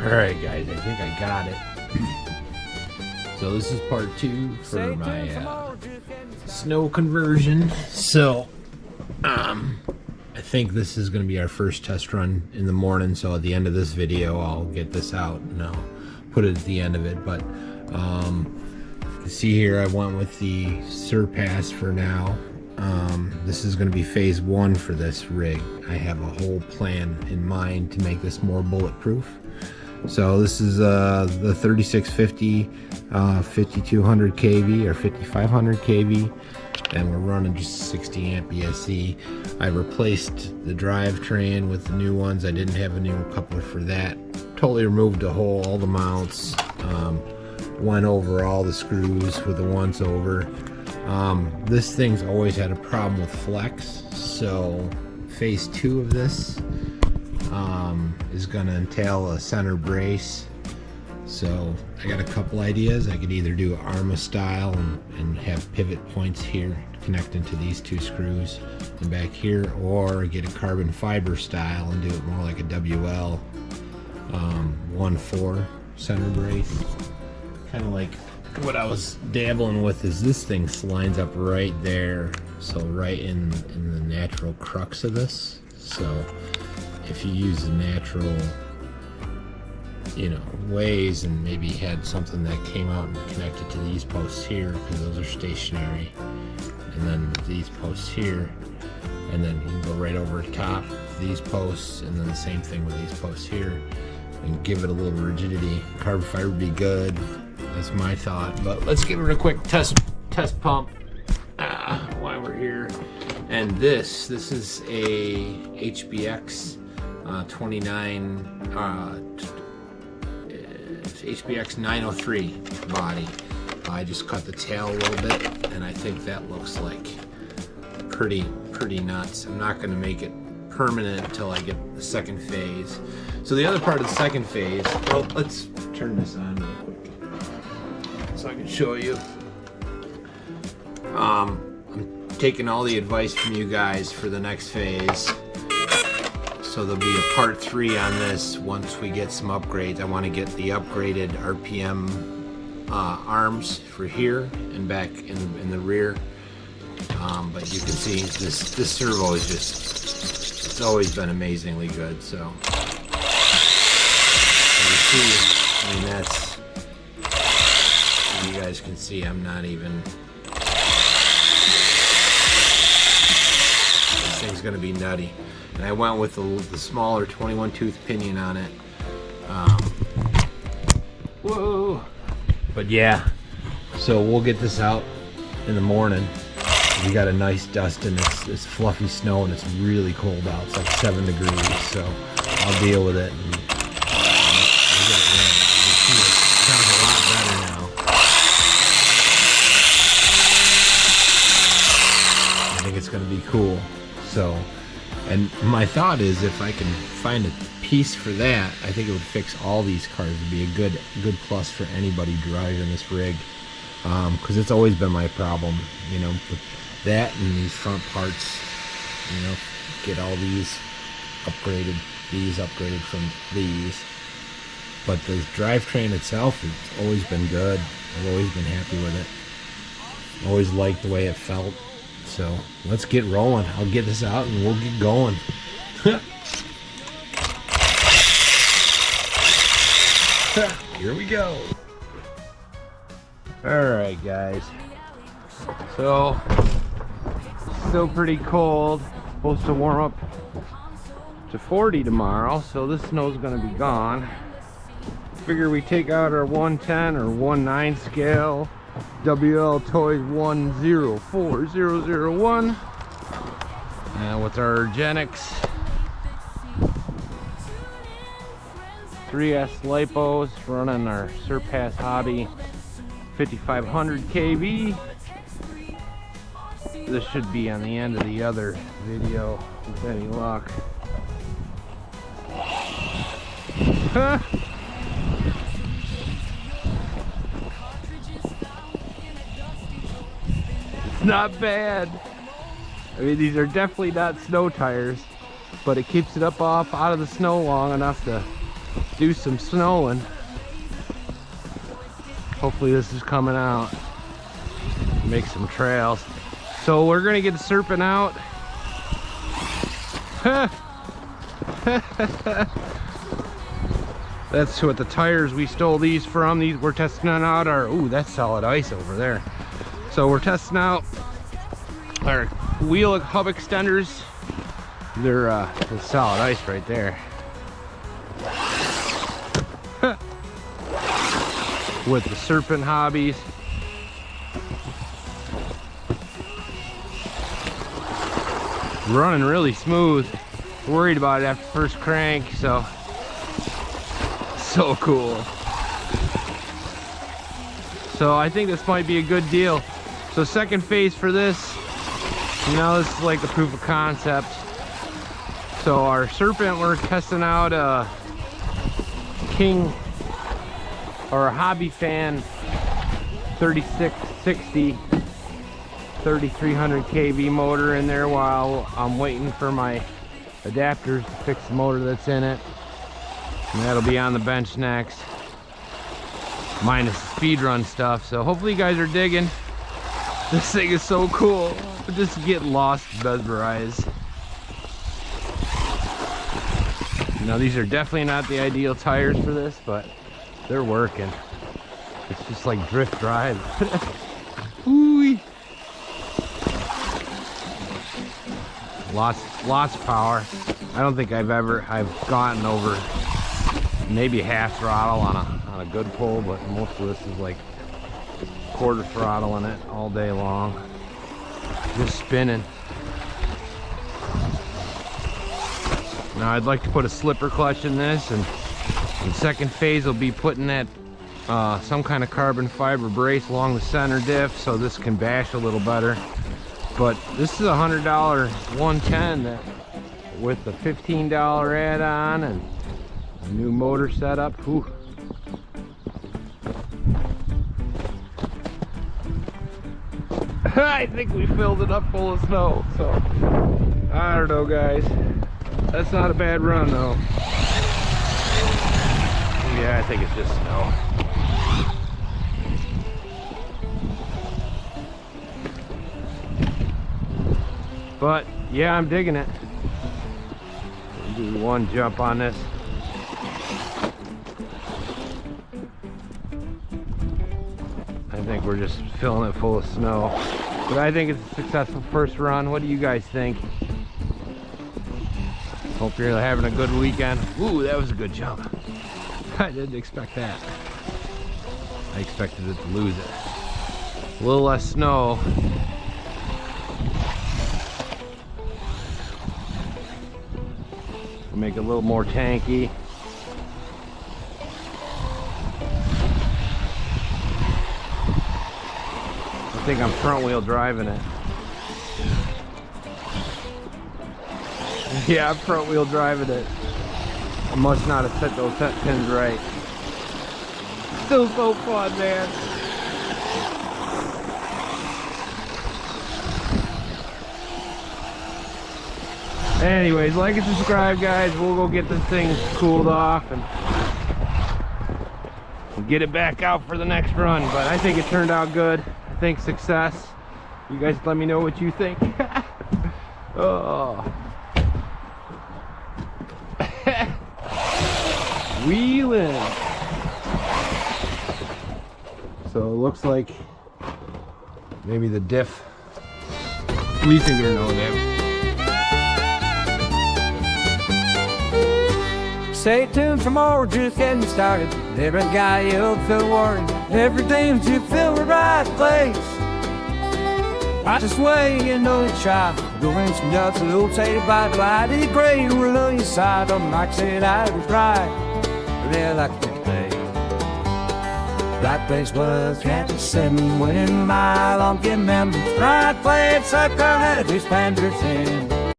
Alright guys, I think I got it. So this is part 2 for my snow conversion. So I think this is going to be our first test run in the morning, so at the end of this video I'll get this out and I'll put it at the end of it. But you see here I went with the Surpass for now. This is going to be phase 1 for this rig. I have a whole plan in mind to make this more bulletproof. So this is the 3650 5200 kV or 5500 kV, and we're running just 60 amp ESC. I replaced the drivetrain with the new ones. I didn't have a new coupler for that. Totally removed the whole, all the mounts, went over all the screws with the once over. This thing's always had a problem with flex, so phase 2 of this is going to entail a center brace. So I got a couple ideas. I could either do Arrma style and have pivot points here connecting to these 2 screws and back here, or get a carbon fiber style and do it more like a WL 1/4 center brace. Kind of like what I was dabbling with is this thing lines up right there, so right in the natural crux of this. So if you use the natural, you know, ways and maybe had something that came out and connected to these posts here, because those are stationary, and then these posts here, and then you can go right over top these posts, and then the same thing with these posts here, and give it a little rigidity. Carbon fiber would be good. That's my thought. But let's give it a quick test pump while we're here. And this is a HBX 29 HBX 903 body. I just cut the tail a little bit, and I think that looks like pretty nuts. I'm not going to make it permanent until I get the second phase. So the other part of the second phase, well, let's turn this on real quick so I can show you. I'm taking all the advice from you guys for the next phase. So there'll be a part 3 on this once we get some upgrades. I want to get the upgraded RPM arms for here and back in the rear. But you can see this servo is just, it's always been amazingly good. So you see, I mean, that's, you guys can see I'm not even, this thing's gonna be nutty. And I went with the smaller 21 tooth pinion on it. Whoa! But yeah, so we'll get this out in the morning. We got a nice dust and it's fluffy snow and it's really cold out. It's like 7 degrees, so I'll deal with it. And we'll get it ready. You see it sounds a lot better now. I think it's gonna be cool. So. And my thought is, if I can find a piece for that, I think it would fix all these cars. It'd be a good plus for anybody driving this rig, because it's always been my problem, you know, with that and these front parts. You know, get all these upgraded from these. But the drivetrain itself has always been good. I've always been happy with it. Always liked the way it felt. So let's get rolling. I'll get this out and we'll get going. Here we go. Alright guys. So still pretty cold. Supposed to warm up to 40 tomorrow, so this snow's gonna be gone. Figure we take out our 110 or 19 scale WLTOYS 104001 with our URGENEX 3S lipos, running our Surpass Hobby 5500 kV. This should be on the end of the other video with any luck. Not bad. I mean, these are definitely not snow tires, but it keeps it up out of the snow long enough to do some snowing. Hopefully this is coming out. Make some trails. So we're gonna get the Serpent out. That's what the tires we stole these from. These we're testing out our, ooh, that's solid ice over there. So we're testing out our wheel hub extenders. They're solid ice right there. With the Serpent hobbies. Running really smooth. Worried about it after first crank, so cool. So I think this might be a good deal. So second phase for this, you know, this is like the proof of concept. So our Serpent, we're testing out a King or a Hobby Fan 3660 3300 kV motor in there while I'm waiting for my adapters to fix the motor that's in it. And that'll be on the bench next, minus the speed run stuff. So hopefully you guys are digging. This thing is so cool. Just get lost, mesmerized. You know, these are definitely not the ideal tires for this, but they're working. It's just like drift drive. Ooh. Lots of power. I don't think I've gotten over maybe half throttle on a good pull, but most of this is like quarter throttle in it all day long, just spinning. Now I'd like to put a slipper clutch in this, and in second phase we'll be putting that some kind of carbon fiber brace along the center diff so this can bash a little better. But this is a $100 110 that with the $15 add-on and a new motor setup. Whew. I think we filled it up full of snow, so I don't know, guys. That's not a bad run though. Yeah, I think it's just snow. But yeah, I'm digging it. We'll do one jump on this. I think we're just filling it full of snow. But I think it's a successful first run. What do you guys think? Hope you're having a good weekend. Ooh, that was a good jump. I didn't expect that. I expected it to lose it. A little less snow. We'll make it a little more tanky. I think I'm front wheel driving it. Yeah, I'm front wheel driving it. I must not have set those set pins right. Still so fun, man. Anyways, like and subscribe, guys. We'll go get this thing cooled off and get it back out for the next run. But I think it turned out good. I think success. You guys let me know what you think. Oh. Wheeling. So it looks like maybe the diff. What do you think you're gonna know, Dave? Stay tuned for more, just getting started. Every guy you'll feel worried. Everything you feel the right place. Right this way, you know you try. Going some nuts, a little taste by the light. It's great, we'll on your side. Don't like said I was right. Really like that place. Right place was Traxxas 7 winning mile on getting members. Right place, sucker had a 2 spanders in.